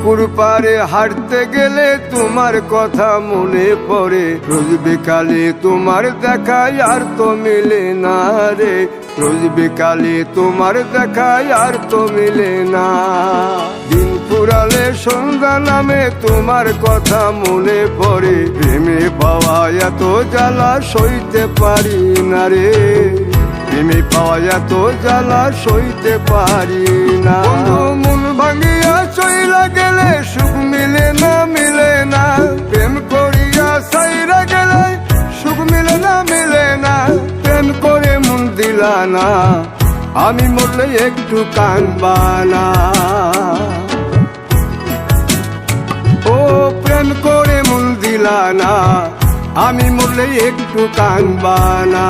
পুকুর পাড়ে হাঁটতে গেলে তোমার কথা মনে পড়ে, রোজ বিকালে তোমার দেখা আর তো মিলে না রে, রোজ বিকালে তোমার দেখা আর তো মিলে না। দিন ফুরালে সন্ধ্যা নামে তোমার কথা মনে পড়ে, প্রেমে পাওয়া এত জ্বালা সইতে পারি না রে, প্রেমে পাওয়া এত জ্বালা সইতে পারি না। মন ভাঙিয়া চইলা গেলে সুখ মিলে না, মিলে না, প্রেম করিয়া সাইরা গেলে সুখ মিলে না, মিলে না, প্রেম করে মন দিলা না, আমি মরলে একটু কাঁদবা না। ও প্রেম করে মন দিলা না, আমি মরলে একটু কাঁদবা না।